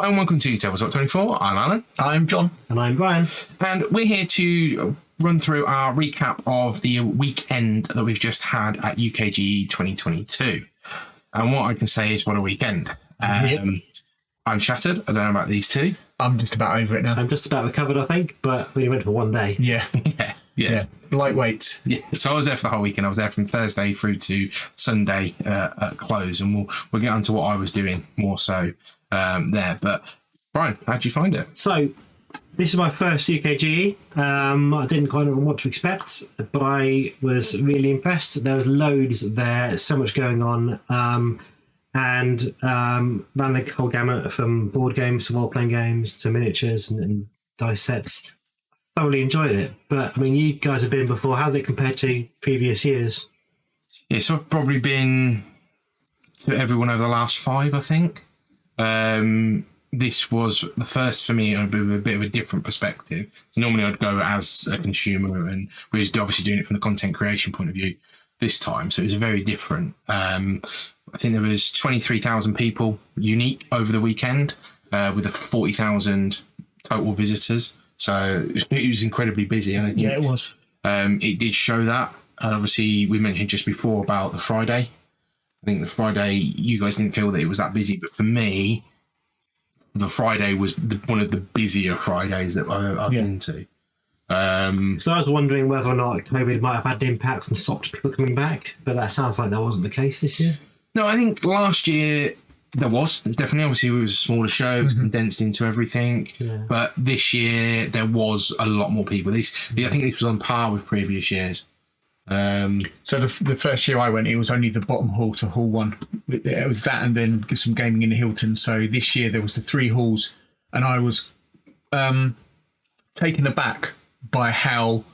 and welcome to Tabletop 24. I'm Alan. I'm John. And I'm Brian. And we're here to run through our recap of the weekend that we've just had at UKGE 2022. And what I can say is, what a weekend. I'm shattered. I don't know about these two. I'm just about over it now. I'm just about recovered, I think, but we went for one day. Yeah. Yeah. Lightweight. Yeah. So I was there for the whole weekend. I was there from Thursday through to Sunday at close, and we'll get on to what I was doing more so there. But Brian, how'd you find it? So this is my first UKGE. I didn't quite know what to expect, but I was really impressed. There was loads there, so much going on, and ran the whole gamut from board games to role-playing games to miniatures and dice sets. Thoroughly enjoyed it. But I mean, you guys have been before. How did it compare to previous years? Yeah, so I've probably been to everyone over the last 5, I think. This was the first for me with a bit of a different perspective. So normally I'd go as a consumer, and we was obviously doing it from the content creation point of view this time. So it was very different. I think there was 23,000 people unique over the weekend with 40,000 total visitors. So it was incredibly busy. I think, it was. It did show that. And obviously, we mentioned just before about the Friday. I think the Friday, you guys didn't feel that it was that busy. But for me, the Friday was one of the busier Fridays that I've been to. So I was wondering whether or not COVID might have had an impact and stopped people coming back. But that sounds like that wasn't the case this year. No, I think last year there was definitely. Obviously, it was a smaller show. It was condensed into everything. Yeah. But this year there was a lot more people. I think this was on par with previous years. So the first year I went, it was only the bottom hall to hall 1. It was that and then some gaming in the Hilton. So this year there was the 3 halls, and I was taken aback by how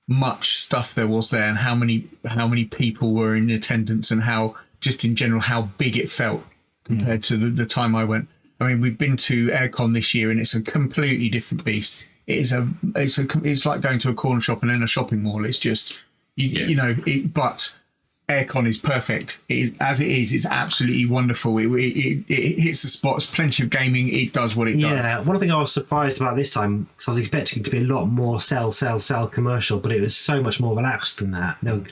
much stuff there was there and how many people were in attendance, and how just in general how big it felt compared to the time I went. I mean, we've been to Aircon this year, and it's a completely different beast. It's like going to a corner shop and then a shopping mall. It's just but Aircon is perfect. It's absolutely wonderful. It hits the spots. Plenty of gaming. It does what it does. Yeah, one thing I was surprised about this time, because I was expecting it to be a lot more sell commercial, but it was so much more relaxed than that. There were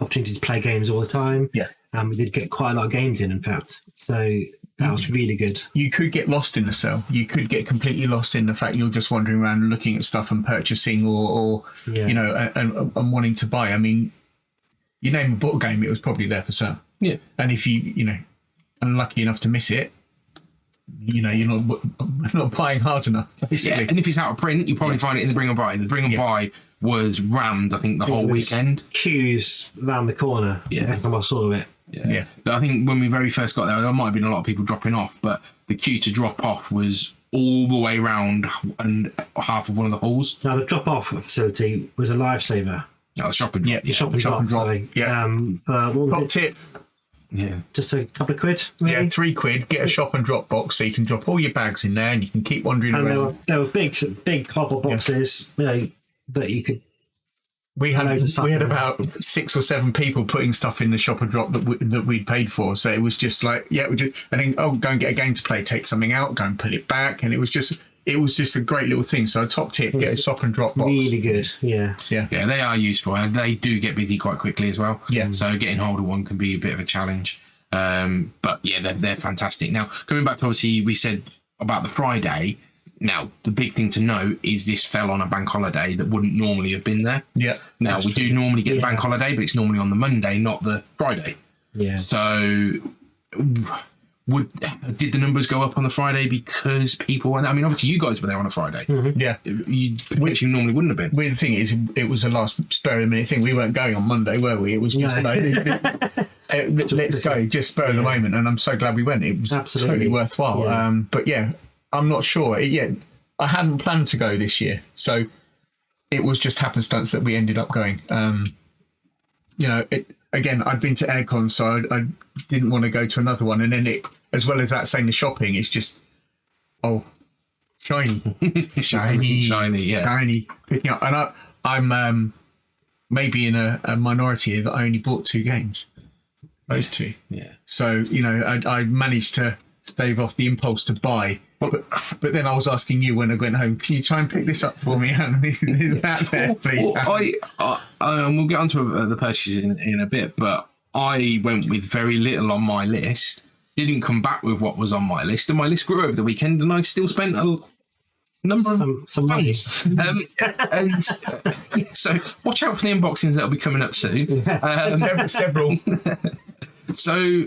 opportunities to play games all the time. Yeah. We did get quite a lot of games in fact. So that was really good. You could get lost in the sale. You could get completely lost in the fact you're just wandering around looking at stuff and purchasing or and wanting to buy. I mean, you name a board game, it was probably there for sale. Yeah. And if you unlucky enough to miss it, you're not buying hard enough. Basically. Yeah, and if it's out of print, you probably find it in the Bring and Buy. The Bring and Buy was rammed, I think, the whole weekend. Queues around the corner. Yeah. Every time I saw it. Yeah. But I think when we very first got there might have been a lot of people dropping off, but the queue to drop off was all the way round and half of one of the halls. Now, the drop-off facility was a lifesaver. The shop and drop. Yeah, the shop and drop. Sorry. Yeah. Top tip. Yeah. Just a couple of quid, really? Yeah, £3. Get a shop and drop box so you can drop all your bags in there and you can keep wandering around. There were big cardboard boxes, that you could. We had about 6 or 7 people putting stuff in the shop and drop that we'd paid for. So it was just like, and then go and get a game to play, take something out, go and put it back, and it was just a great little thing. So a top tip, get a shop and drop box. Really good, yeah. Yeah, they are useful, and they do get busy quite quickly as well. Yeah. So getting hold of one can be a bit of a challenge. But yeah, they're fantastic. Now, coming back to obviously we said about the Friday. Now, the big thing to note is this fell on a bank holiday that wouldn't normally have been there. Yeah. Now, we do normally get the bank holiday, but it's normally on the Monday, not the Friday. Yeah. So did the numbers go up on the Friday because people went? I mean, obviously you guys were there on a Friday. Mm-hmm. Yeah. Which you normally wouldn't have been. Well, the thing is, it was a last spur of the minute thing. We weren't going on Monday, were we? It was just let's go, just spur of the moment. And I'm so glad we went. It was totally worthwhile. Yeah. But yeah, I'm not sure. I hadn't planned to go this year, so it was just happenstance that we ended up going. Again, I'd been to Aircon, so I didn't want to go to another one. And then as well as that, saying the shopping, it's just shiny, yeah, shiny, picking up. And I'm maybe in a minority that I only bought 2 games, those 2. Yeah. So I managed to stave off the impulse to buy But then I was asking you when I went home, can you try and pick this up for me? And is that there, please? Well, we'll get onto the purchases in a bit, but I went with very little on my list. Didn't come back with what was on my list, and my list grew over the weekend, and I still spent a number of some money. And so watch out for the unboxings that'll be coming up soon. Several. So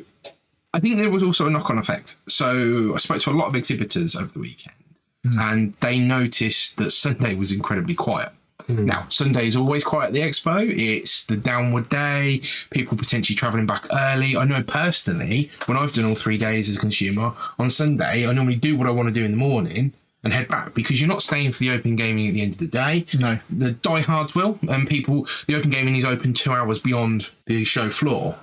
I think there was also a knock-on effect. So I spoke to a lot of exhibitors over the weekend, and they noticed that Sunday was incredibly quiet. Now, Sunday is always quiet at the Expo. It's the downward day, people potentially travelling back early. I know personally, when I've done all 3 days as a consumer, on Sunday, I normally do what I want to do in the morning and head back, because you're not staying for the open gaming at the end of the day. No. The diehards will, and the open gaming is open 2 hours beyond the show floor.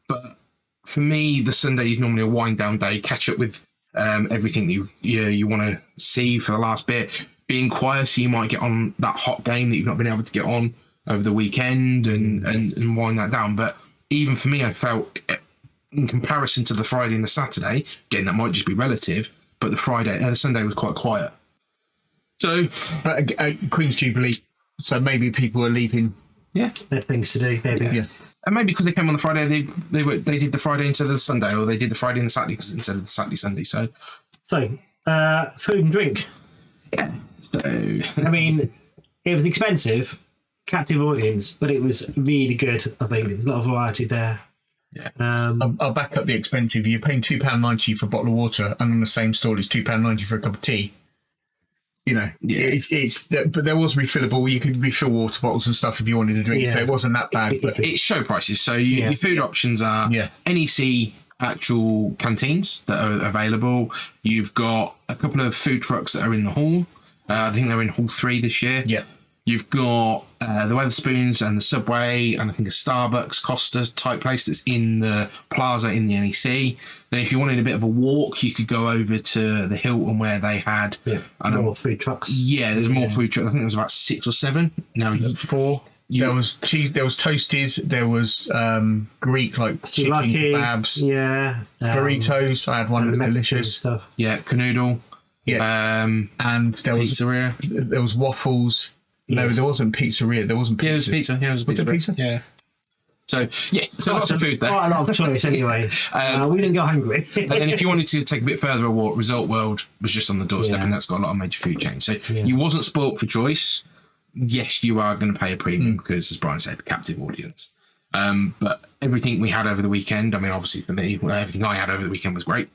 But for me, the Sunday is normally a wind down day, catch up with everything that you want to see for the last bit. Being quiet, so you might get on that hot game that you've not been able to get on over the weekend and wind that down. But even for me, I felt, in comparison to the Friday and the Saturday, again, that might just be relative, but the Sunday was quite quiet. So, But Queen's Jubilee, so maybe people are leaving. yeah. There are things to do, maybe. Yeah. And maybe because they came on the Friday, they did the Friday instead of the Sunday, or they did the Friday and the Saturday instead of the Saturday Sunday. So, Food and drink. yeah. So, I mean, it was expensive, captive audience, but it was really good. I think there's a lot of variety there. yeah. I'll back up the expensive. You're paying £2.90 for a bottle of water, and on the same stall it's £2.90 for a cup of tea. You know, but there was refillable. You could refill water bottles and stuff if you wanted to drink. Yeah. So it wasn't that bad. But It's show prices. So your food options are NEC actual canteens that are available. You've got a couple of food trucks that are in the hall. I think they're in Hall 3 this year. Yeah. You've got the Weatherspoons and the Subway, and I think a Starbucks, Costa's type place that's in the plaza in the NEC. Then if you wanted a bit of a walk, you could go over to the Hilton, where they had more food trucks. Yeah, there's more food trucks. I think there was about 6 or 7. Now 4. There was cheese. There was toasties. There was Greek chicken kebabs. Yeah. Burritos. I had one that was delicious. Stuff. Yeah, canoodle. Yeah. And there was Pizzeria. There was waffles. No, there wasn't pizzeria. There wasn't pizza. Yeah, it was pizza. Yeah, it was a Was it pizza. pizza? Yeah. So lots of food there. Quite a lot of choice anyway. We didn't go hungry. And then if you wanted to take a bit further, a walk, Result World was just on the doorstep, Yeah. and that's got a lot of major food chains. So you wasn't spoilt for choice. Yes, you are going to pay a premium because, as Brian said, captive audience. But everything we had over the weekend, I mean, obviously for me, everything I had over the weekend was great.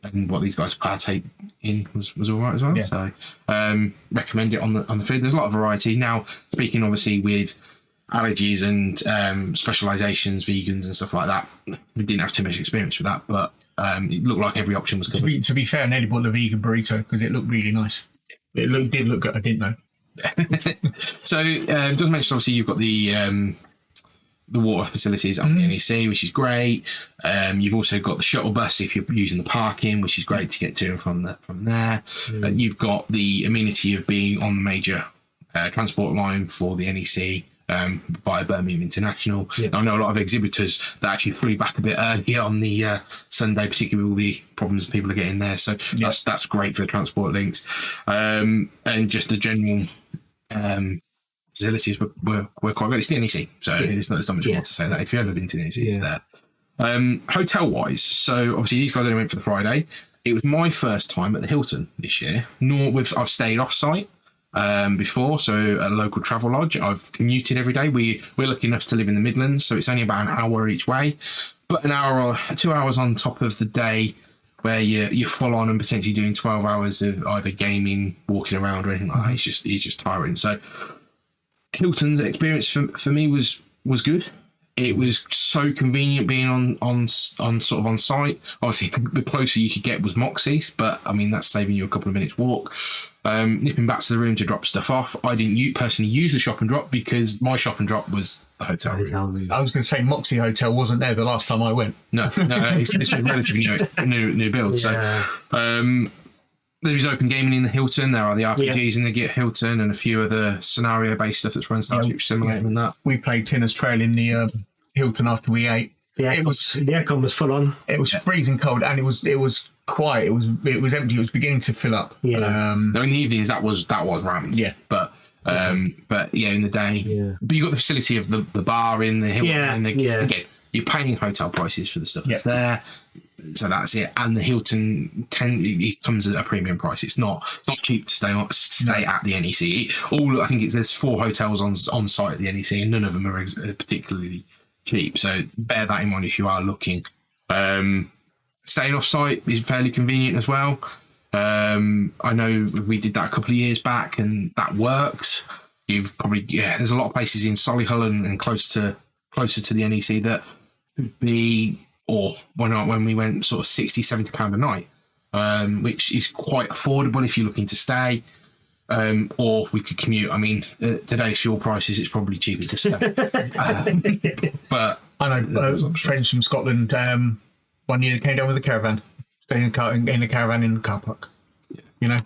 And what these guys partake in was all right as well. Yeah. So recommend it on the food. There's a lot of variety. Now, speaking obviously with allergies and specializations, vegans and stuff like that, we didn't have too much experience with that, but it looked like every option was covered. To be fair, I nearly bought the vegan burrito because it looked really nice. It did look good. I didn't know. So, just mentioned obviously you've got the water facilities on the NEC, which is great. You've also got the shuttle bus if you're using the parking, which is great to get to and from there. You've got the amenity of being on the major transport line for the NEC via Birmingham International. I know a lot of exhibitors that actually flew back a bit early on the Sunday, particularly with all the problems people are getting there. So that's great for the transport links. And just the general facilities were quite good. It's the NEC, so there's not much more to say that. If you've ever been to the NEC, it's there. Hotel wise, so obviously these guys only went for the Friday. It was my first time at the Hilton this year. I've stayed off site before, so at a local travel lodge. I've commuted every day. We're lucky enough to live in the Midlands, so it's only about an hour each way, but an hour or 2 hours on top of the day where you're full on and potentially doing 12 hours of either gaming, walking around, or anything like that. It's just tiring. So Hilton's experience for me was good. It was so convenient being on sort of on site. Obviously, the closer you could get was Moxie's, but I mean that's saving you a couple of minutes walk. Nipping back to the room to drop stuff off. I didn't personally use the shop and drop because my shop and drop was the hotel room. I was going to say Moxie Hotel wasn't there the last time I went. No, it's a relatively new build. Yeah. So there is open gaming in the Hilton. There are the RPGs in the Hilton and a few other scenario-based stuff that's run Starship Simulator and that. We played Tinner's Trail in the Hilton after we ate. The aircon was full on. It was freezing cold, and it was quiet. It was empty. It was beginning to fill up. Yeah. Though in the evenings that was rammed. Yeah. But yeah, in the day. Yeah. But you got the facility of the bar in the Hilton. Yeah, And yeah. Again, you're paying hotel prices for the stuff that's there. So that's it. And the Hilton it comes at a premium price. It's not cheap to stay at the NEC. I think there's 4 hotels on site at the NEC, and none of them are particularly cheap. So bear that in mind if you are looking. Staying off site is fairly convenient as well. I know we did that a couple of years back, and that works. You've probably there's a lot of places in Solihull and closer to the NEC that could be, or when we went sort of £60-70 a night, which is quite affordable if you're looking to stay. Or we could commute. I mean, today's fuel prices, it's probably cheaper to stay. But I know friends from Scotland. One year they came down with a caravan, staying in a caravan in the car park. You know.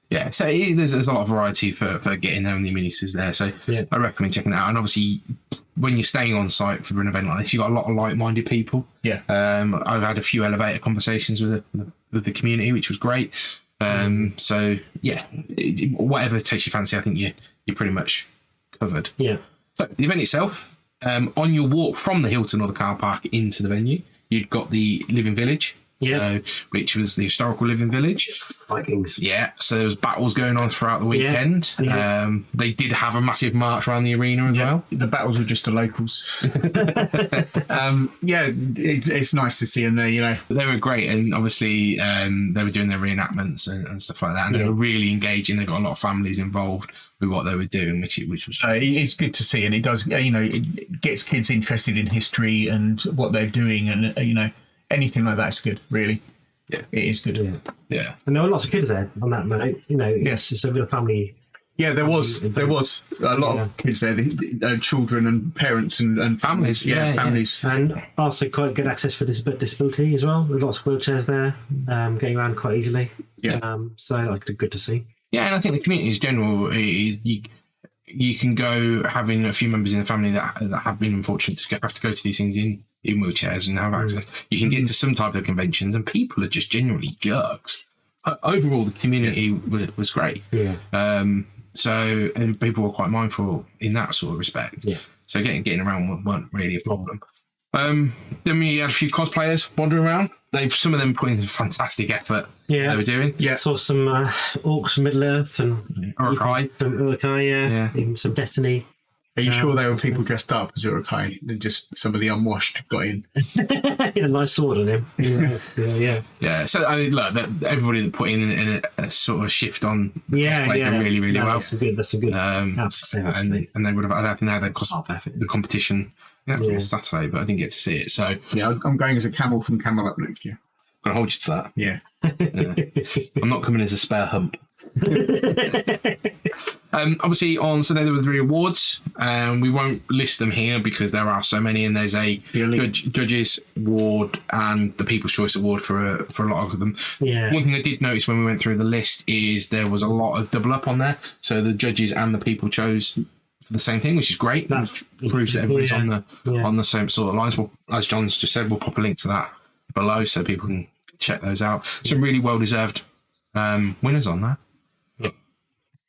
Yeah, so there's a lot of variety for getting there, and the amenities there. So I recommend checking that out. And obviously, when you're staying on site for an event like this, you've got a lot of like-minded people. Yeah. I've had a few elevator conversations with the community, which was great. So yeah, whatever takes your fancy, I think you're pretty much covered. Yeah. So the event itself, on your walk from the Hilton or the car park into the venue, you'd got the Living Village. Yeah. Which was the historical Living Village. Vikings. Yeah, so there was battles going on throughout the weekend. Yeah. They did have a massive march around the arena as well. The battles were just the locals. It's nice to see them there, you know. They were great, and obviously they were doing their reenactments and stuff like that, and they were really engaging. They got a lot of families involved with what they were doing, which was it's good to see, and it does, it gets kids interested in history and what they're doing, and anything like that's good, really. Yeah, it is good. Yeah. And there were lots of kids there on that night. Yes, it's a real family. Yeah, there was a lot of kids there, children and parents and families. Families, and also quite good access for disability as well. There's lots of wheelchairs there, getting around quite easily. Yeah, so good to see. Yeah, and I think the community in general is you can go having a few members in the family that have been unfortunate to have to go to these things in wheelchairs and have access. You can get to some type of conventions, and people are just genuinely jerks. Overall, the community was great. Yeah. And people were quite mindful in that sort of respect. Yeah. So getting around weren't really a problem. Then we had a few cosplayers wandering around. Some of them put in fantastic effort. Yeah. They were doing. Yeah. Saw some orcs from Middle Earth and Urukai. From Urukai, yeah. Even some Destiny. Are you sure there were people dressed up as Urukai? Just some of the unwashed got in. He had a nice sword on him. Yeah. So I mean, look, everybody that put in a sort of shift on cosplay did really, really well. That's some good. And they would have. I think they had the competition Saturday, but I didn't get to see it. So yeah, I'm going as a camel from Camelot next year. I'm gonna hold you to that. Yeah. I'm not coming as a spare hump. Obviously on Sunday there were 3 awards. We won't list them here because there are so many, and there's a judges award and the People's Choice Award for a lot of them. Yeah. One thing I did notice when we went through the list is there was a lot of double up on there, so the judges and the people chose the same thing, which is great. That proves that everybody's on the same sort of lines. Well, as John's just said, we'll pop a link to that below so people can check those out. Some really well deserved winners on that.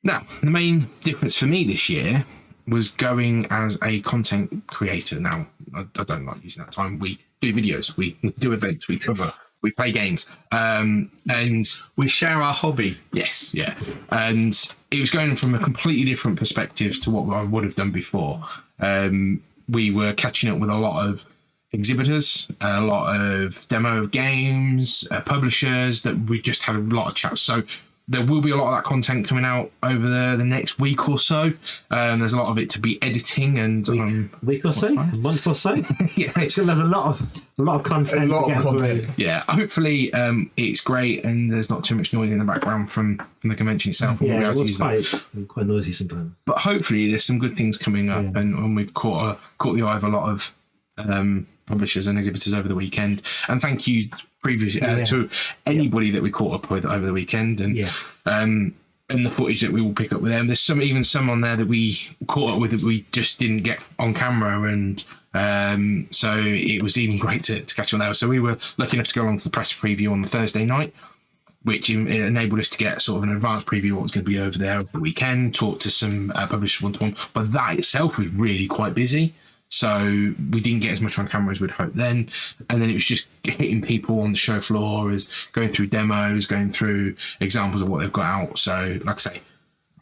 Now, the main difference for me this year was going as a content creator. Now, I don't like using that time. We do videos, we do events, we cover, we play games, and we share our hobby. Yes, yeah. And it was going from a completely different perspective to what I would have done before. We were catching up with a lot of exhibitors, a lot of demo of games, publishers that we just had a lot of chats. So there will be a lot of that content coming out over the next week or so. There's a lot of it to be editing and week or so, a month or so. Yeah, there's a lot of content. Yeah, hopefully it's great and there's not too much noise in the background from the convention itself. Yeah, it's quite noisy sometimes. But hopefully there's some good things coming up, and we've caught the eye of a lot of publishers and exhibitors over the weekend. And thank you to anybody that we caught up with over the weekend, and the footage that we will pick up with them. There's some on there that we caught up with that we just didn't get on camera, and So it was even great to catch on there. So we were lucky enough to go on to the press preview on the Thursday night, which enabled us to get sort of an advanced preview of what was going to be over there over the weekend, talk to some publishers one-to-one. But that itself was really quite busy. So we didn't get as much on camera as we'd hoped then. And then it was just hitting people on the show floor, as going through demos, going through examples of what they've got out. So like I say,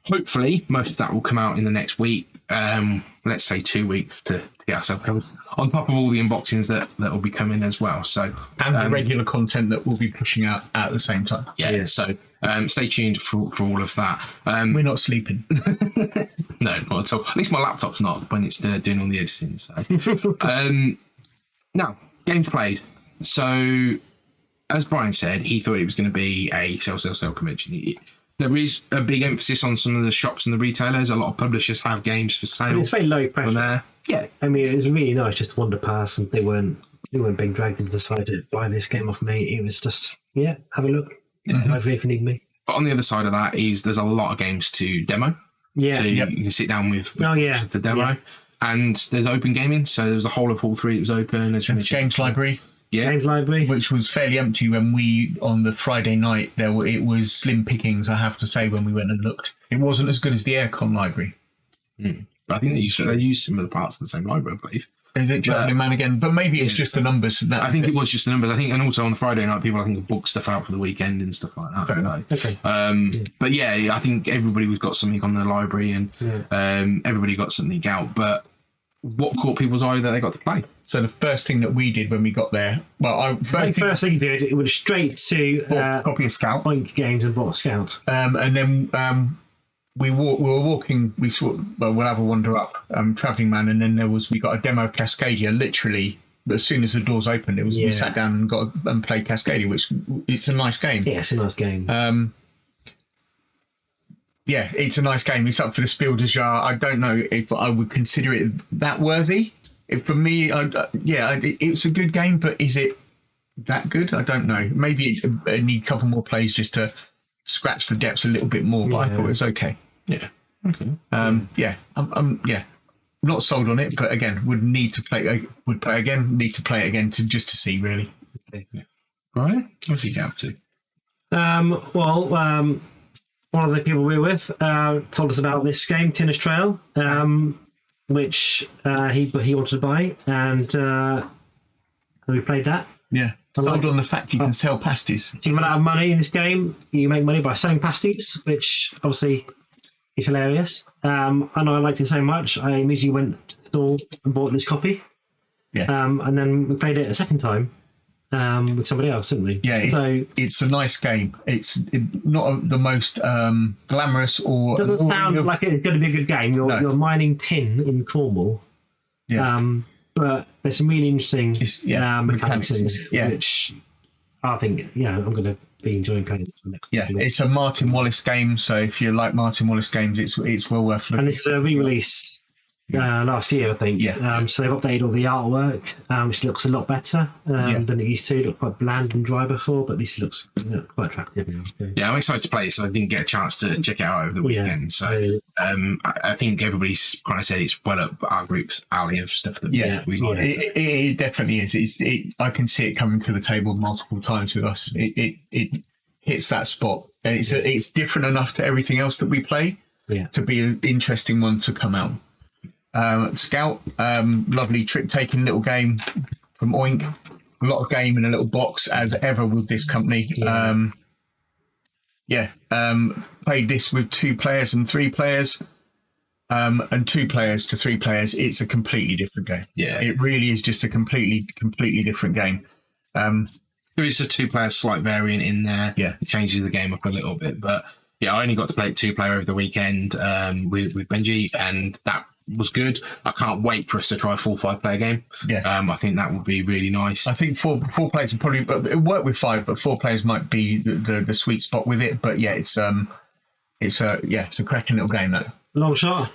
hopefully most of that will come out in the next week. Let's say 2 weeks to get ourselves on top of all the unboxings that will be coming as well. So and the regular content that we'll be pushing out at the same time. yeah. So stay tuned for all of that. We're not sleeping. No, not at all. At least my laptop's not when it's doing all the editing. So now games played. So as Brian said, he thought it was going to be a sell convention. There is a big emphasis on some of the shops and the retailers. A lot of publishers have games for sale. And it's very low pressure. There. Yeah. I mean, it was really nice just to wander past, and they weren't being dragged into the side to buy this game off me. It was just, have a look. Hopefully if you need me. But on the other side of that is there's a lot of games to demo. Yeah. So you can sit down with the demo. Yeah. And there's open gaming. So there was a whole of Hall 3 that was open. There's James Library. Yeah. James Library. Which was fairly empty when we, on the Friday night, it was slim pickings, I have to say, when we went and looked. It wasn't as good as the Aircon Library. But I think they use some of the parts of the same library, I believe. Is it Travelling Man again? But maybe it's just the numbers. I think it was just the numbers. I think, and also on the Friday night, people book stuff out for the weekend and stuff like that. Fair enough. Okay. But yeah, I think everybody's got something on the library, and everybody got something out. But what caught people's eye that they got to play? So the first thing that we did when we got there, First thing you did, it went straight to copy of Scout, Oink Games and bought Scout. and then we were walking. We saw. Well, we'll have a wander up. Travelling Man, and then we got a demo of Cascadia. Literally, as soon as the doors opened, we sat down and played Cascadia, which it's a nice game. Yeah, it's a nice game. Yeah, it's a nice game. It's up for the Spiel des Jahres. I don't know if I would consider it that worthy. For me, it's a good game, but is it that good? I don't know. Maybe it need a couple more plays just to scratch the depths a little bit more, but I thought it was okay. Yeah. Okay. I'm not sold on it, but again, would play it again to see really. Okay. Yeah. Brian, what did you get up to? One of the people we were with told us about this game, Tennis Trail, which he wanted to buy, and we played that. Yeah, sold on the fact you can sell pasties. So you run out of money in this game. You make money by selling pasties, which obviously is hilarious. And I liked it so much, I immediately went to the store and bought this copy. Yeah. And then we played it a second time with somebody else, didn't we? Yeah, it's a nice game. It's not the most glamorous or... It doesn't sound like it's going to be a good game. You're mining tin in Cornwall. Yeah. But there's some really interesting mechanics in it, yeah. which I think, I'm going to be enjoying playing it for the next Yeah, it's a Martin Wallace game, so if you like Martin Wallace games, it's well worth looking. And it's a re-release last year, I think. Yeah. So they've updated all the artwork, which looks a lot better than it used to. It looked quite bland and dry before, but this looks quite attractive now. Yeah, I'm excited to play it, so I didn't get a chance to check it out over the weekend. So I think everybody's kind of said it's well up our group's alley of stuff that we like. It definitely is. I can see it coming to the table multiple times with us. It hits that spot. And it's different enough to everything else that we play to be an interesting one to come out. Scout, lovely trick-taking little game from Oink. A lot of game in a little box, as ever with this company. Played this with 2 players and 3 players, and 2 players to 3 players. It's a completely different game. Yeah, it really is just a completely different game. There is a 2-player slight variant in there. Yeah, it changes the game up a little bit, but I only got to play it 2-player over the weekend with Benji, and that was good. I can't wait for us to try a full 5-player game. I think that would be really nice. I think four players would probably it work with 5, but 4 players might be the sweet spot with it. But it's a cracking little game though. Long shot.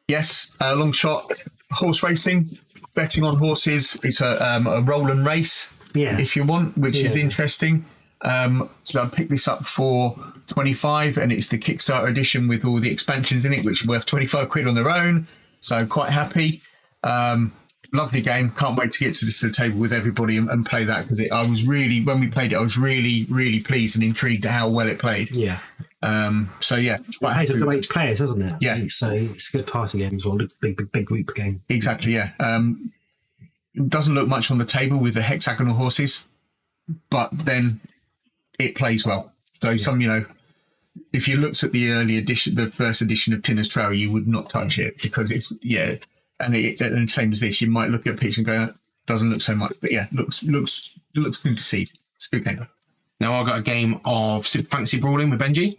Yes, long shot. Horse racing, betting on horses. It's a roll and race. Yeah. If you want, which is interesting. So I picked this up for 25, and it's the Kickstarter edition with all the expansions in it, which are worth 25 quid on their own. So quite happy. lovely game. Can't wait to get to the table with everybody and play that, because when we played it, I was really, really pleased and intrigued at how well it played. Yeah. So yeah, It plays up to 8 players, doesn't it? Yeah. It's a good party game as well. Big group game. exactly. Yeah. It doesn't look much on the table with the hexagonal horses, but then it plays well. So if you looked at the first edition of Tinner's Trail, you would not touch it, because it's and same as this, you might look at a picture and go, doesn't look so much, but yeah, looks good to see. It's a good game. Now I got a game of Super Fantasy Brawling with Benji.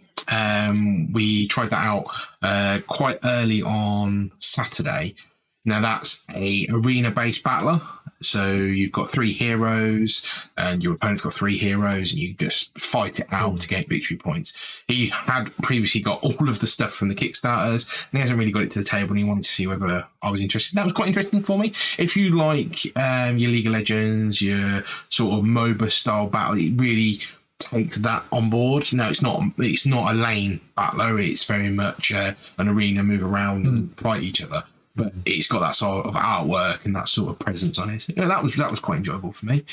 We tried that out quite early on Saturday. Now that's a arena-based battler. So you've got 3 heroes, and your opponent's got 3 heroes, and you just fight it out to get victory points. He had previously got all of the stuff from the Kickstarters, and he hasn't really got it to the table, and he wanted to see whether I was interested. That was quite interesting for me. If you like your League of Legends, your sort of MOBA style battle, it really takes that on board. No, it's not a lane battler. It's very much an arena, move around and fight each other. But it's got that sort of artwork and that sort of presence on it. So, that was quite enjoyable for me.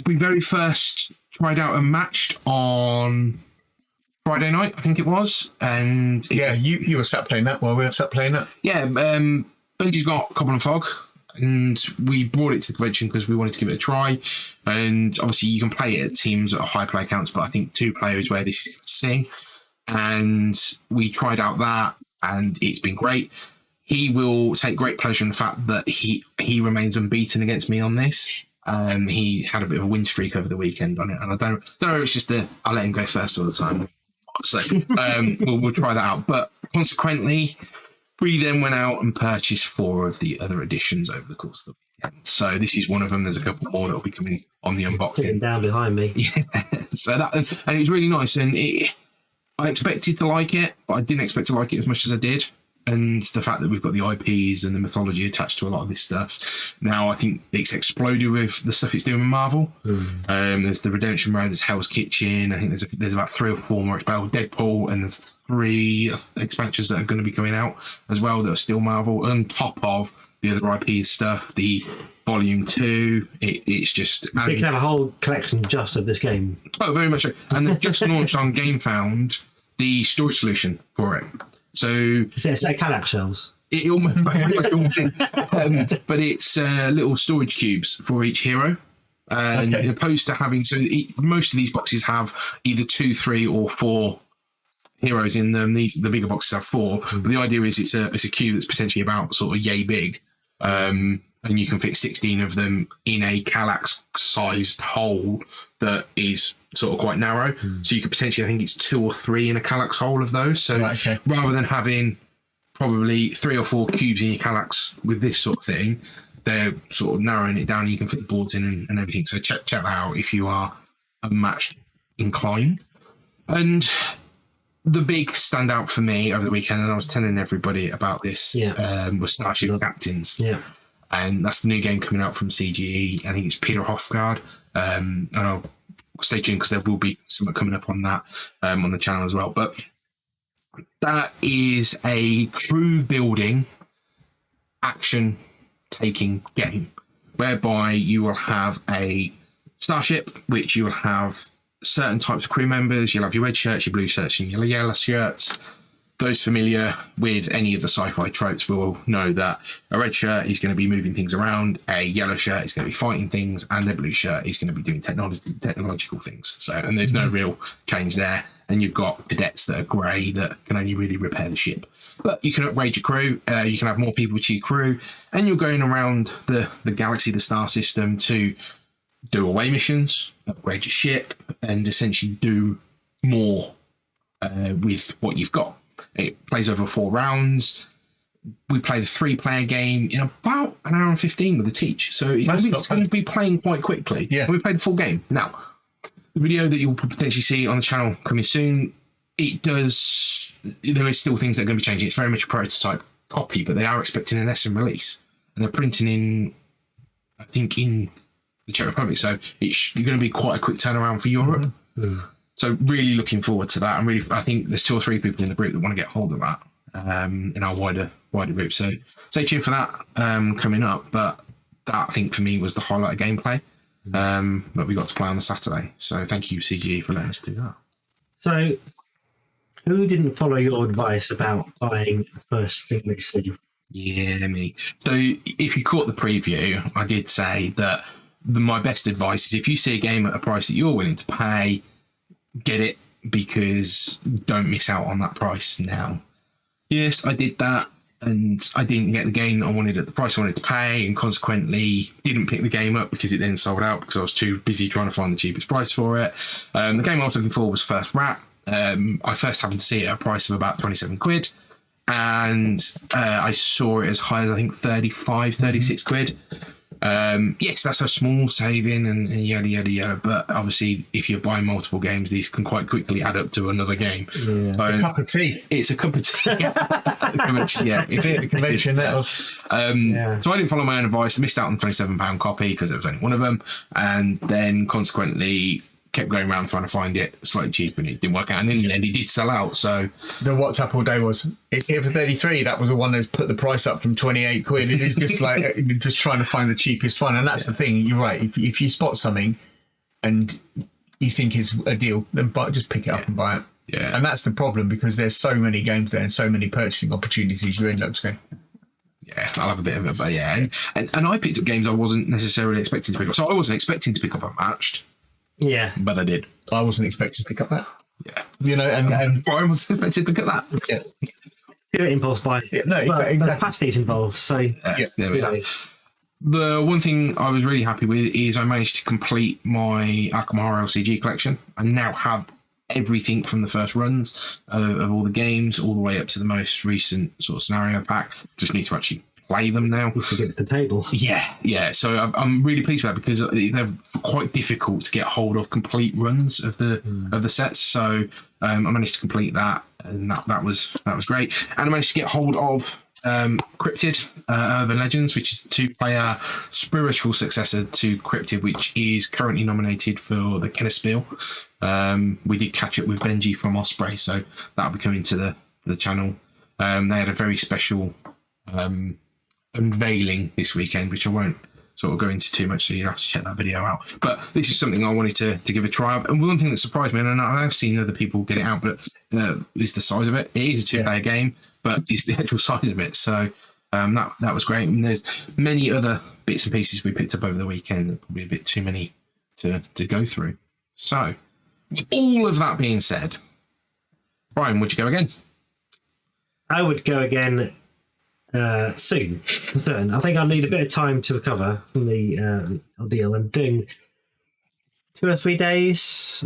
We very first tried out and matched on Friday night, I think it was, and you were sat playing that while we were sat playing that. Yeah, Benji's got Cobble and Fog, and we brought it to the convention because we wanted to give it a try. And obviously, you can play it at teams at high play counts, but I think 2 players where this is sing. And we tried out that, and it's been great. He will take great pleasure in the fact that he remains unbeaten against me on this. He had a bit of a win streak over the weekend on it, and I don't know. It's just I let him go first all the time. So we'll try that out. But consequently, we then went out and purchased 4 of the other editions over the course of the weekend. So this is one of them. There's a couple more that will be coming on the unboxing. Sitting down behind me. Yeah. So and it was really nice, and I expected to like it, but I didn't expect to like it as much as I did. And the fact that we've got the IPs and the mythology attached to a lot of this stuff. Now, I think it's exploded with the stuff it's doing with Marvel. There's the Redemption Road, there's Hell's Kitchen. I think there's about 3 or 4 more. It's about Deadpool, and there's 3 expansions that are going to be coming out as well that are still Marvel, on top of the other IP stuff, the Volume 2. It's just... So you can have a whole collection just of this game. Oh, very much so. And they've just launched on GameFound the storage solution for it. So it's like Kallax shells. It almost is. But it's little storage cubes for each hero. And opposed to having, most of these boxes have either 2, 3, or 4 heroes in them. The bigger boxes have 4. But the idea is it's a cube that's potentially about sort of yay big. And you can fit 16 of them in a Kallax sized hole that is sort of quite narrow. So you could potentially, I think it's 2 or 3 in a Kallax hole of those. So rather than having probably 3 or 4 cubes in your Kallax with this sort of thing, they're sort of narrowing it down. You can fit the boards in and everything. So check that out if you are unmatched inclined. And the big standout for me over the weekend, and I was telling everybody about this, was Starship Captains. Yeah. And that's the new game coming out from CGE. I think it's Peter Hofgaard. And I'll stay tuned because there will be something coming up on that on the channel as well. But that is a crew building, action taking game whereby you will have a starship, which you will have certain types of crew members. You'll have your red shirts, your blue shirts, and your yellow shirts. Those familiar with any of the sci-fi tropes will know that a red shirt is going to be moving things around, a yellow shirt is going to be fighting things, and a blue shirt is going to be doing technological things. So, and there's no real change there. And you've got cadets that are grey that can only really repair the ship. But you can upgrade your crew, you can have more people to your crew, and you're going around the galaxy, the star system, to do away missions, upgrade your ship, and essentially do more with what you've got. It plays over 4 rounds. We played a 3-player game in about an hour and 15 with a teach. So it's going to be playing quite quickly. Yeah. And we played a full game. Now, the video that you'll potentially see on the channel coming soon, there is still things that are going to be changing. It's very much a prototype copy, but they are expecting an SM release. And they're printing in, I think, in the Czech Republic. So it's going to be quite a quick turnaround for Europe. So really looking forward to that. I think there's 2 or 3 people in the group that want to get hold of that. in our wider group. So stay tuned for that coming up. But that, I think, for me was the highlight of gameplay that we got to play on the Saturday. So thank you, CGE, for letting us do that. So, who didn't follow your advice about buying the first thing they see? Yeah, me. So if you caught the preview, I did say that my best advice is if you see a game at a price that you're willing to pay, get it, because don't miss out on that price now. Yes, I did that, and I didn't get the game that I wanted at the price I wanted to pay, and consequently didn't pick the game up because it then sold out because I was too busy trying to find the cheapest price for it. The game I was looking for was First Rat. I first happened to see it at a price of about 27 quid. And I saw it as high as, I think, 35, 36 quid. Yes, that's a small saving and yada, yada, yada. But obviously, if you're buying multiple games, these can quite quickly add up to another game. Yeah. So, A cup of tea. it's a cup of tea. Yeah, It's a convention. That was. So I didn't follow my own advice. I missed out on the £27 copy because there was only one of them. And then consequently kept going around trying to find it slightly cheaper, and it didn't work out. And in the end, it did sell out. So The WhatsApp all day was, it's here for 33. That was the one that's put the price up from 28 quid. And it's just like, just trying to find the cheapest one. And that's the thing. You're right. If you spot something and you think it's a deal, then just pick it up and buy it. Yeah. And that's the problem, because there's so many games there and so many purchasing opportunities. You end up just going, yeah, I'll have a bit of it. But yeah, and I picked up games I wasn't necessarily expecting to pick up. So I wasn't expecting to pick up Unmatched, Yeah. but I did. I wasn't expecting to pick up that. Yeah. You know, and Brian wasn't expecting to pick up that. yeah. Pure impulse buy. Yeah, no, but exactly. capacity's involved, so Yeah. There we you go. know. The one thing I was really happy with is I managed to complete my Arkham Horror LCG collection. I now have everything from the first runs of all the games all the way up to the most recent sort of scenario pack. Just need to actually play them now. to get to the table. Yeah. So I'm really pleased with that, because they're quite difficult to get hold of complete runs of the sets. So I managed to complete that, and that was great. And I managed to get hold of Cryptid Urban Legends, which is the 2-player spiritual successor to Cryptid, which is currently nominated for the Kenner Spiel. We did catch up with Benji from Osprey, so that'll be coming to the channel. They had a very special unveiling this weekend, which I won't sort of go into too much, so you have to check that video out. But this is something I wanted to give a try. And one thing that surprised me, and I've seen other people get it out, but is the size of it. It is a 2-player game, but it's the actual size of it. So that was great. And there's many other bits and pieces we picked up over the weekend that probably a bit too many to go through. So all of that being said, Brian, would you go again? I would go again soon. For certain. I think I'll need a bit of time to recover from the ordeal. I'm doing 2 or 3 days.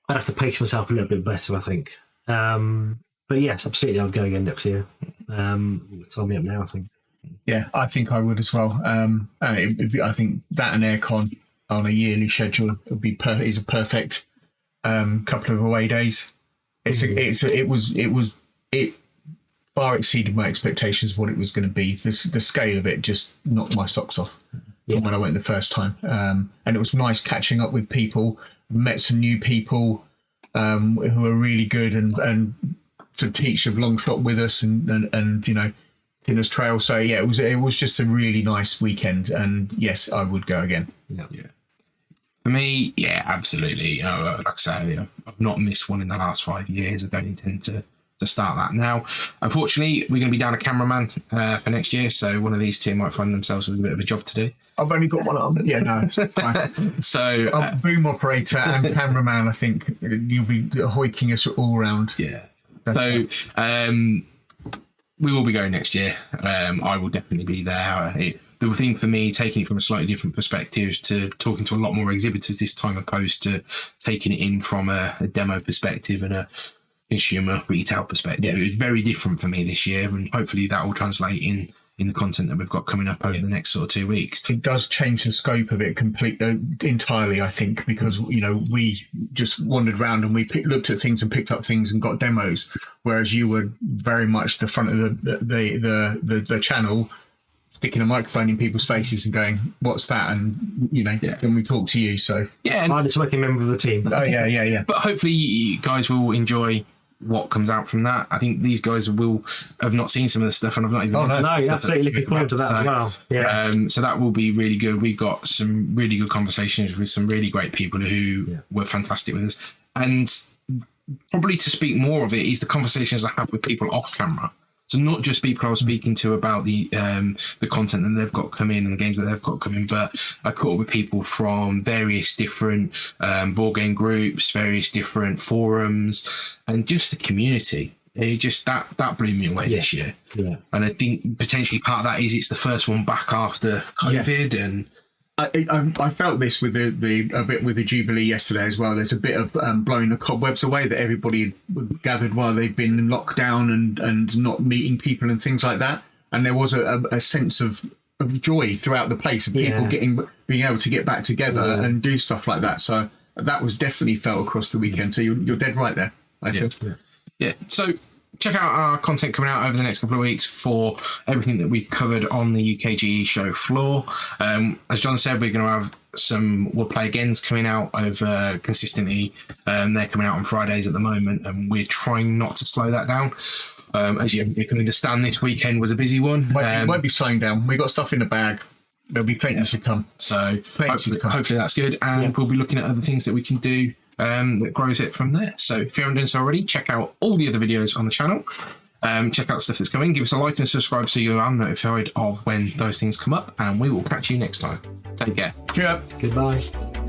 I'd have to pace myself a little bit better, I think. But yes, absolutely, I'll go again next year. Sign me up now, I think. Yeah, I think I would as well. I think that and aircon on a yearly schedule would be is a perfect couple of away days. It far exceeded my expectations of what it was going to be. The scale of it just knocked my socks off from when I went the first time. And it was nice catching up with people. Met some new people who are really good and to teach a long shot with us and you know, Tinner's Trail. So yeah, it was just a really nice weekend. And yes, I would go again. Yeah. For me, yeah, absolutely. Like I say, I've not missed one in the last 5 years. I don't intend to start that now. Unfortunately, we're going to be down a cameraman for next year, so one of these two might find themselves with a bit of a job to do. I've only got one arm. Yeah, no, it's fine. So Boom operator and cameraman, I think you'll be hoiking us all round. yeah. So we will be going next year. I will definitely be there. The thing for me, taking it from a slightly different perspective, to talking to a lot more exhibitors this time, opposed to taking it in from a demo perspective and a consumer retail perspective. It was very different for me this year, and hopefully that will translate in the content that we've got coming up over the next sort of 2 weeks. It does change the scope of it entirely, I think, because you know we just wandered around and we looked at things and picked up things and got demos, whereas you were very much the front of the channel, sticking a microphone in people's faces and going, "What's that?" And you know, then we talk to you. So Yeah, and I'm just working member of the team. oh yeah. but hopefully you guys will enjoy what comes out from that. I think these guys will have not seen some of the stuff, and I've not even. No, absolutely looking forward to that as well. Yeah. So that will be really good. We got some really good conversations with some really great people who were fantastic with us, and probably to speak more of it is the conversations I have with people off camera. So not just people I was speaking to about the content that they've got coming and the games that they've got coming, but I caught up with people from various different board game groups, various different forums, and just the community. It just that blew me away this year. Yeah. And I think potentially part of that is it's the first one back after COVID, and I felt this with the a bit with the Jubilee yesterday as well. There's a bit of blowing the cobwebs away that everybody gathered while they've been in lockdown and not meeting people and things like that. And there was a sense of joy throughout the place of people being able to get back together and do stuff like that. So that was definitely felt across the weekend. So you're dead right there, I feel. Yeah. So check out our content coming out over the next couple of weeks for everything that we covered on the UKGE show floor. As John said, we're going to have some We'll Play Agains coming out over consistently. They're coming out on Fridays at the moment, and we're trying not to slow that down. As you can understand, this weekend was a busy one. Won't be slowing down. We got stuff in the bag. There'll be plenty to come. So hopefully that's good. And we'll be looking at other things that we can do that grows it from there. So if you haven't done so already, check out all the other videos on the channel. Check out stuff that's coming. Give us a like and a subscribe so you are notified of when those things come up. And we will catch you next time. Take care. Cheers. Goodbye.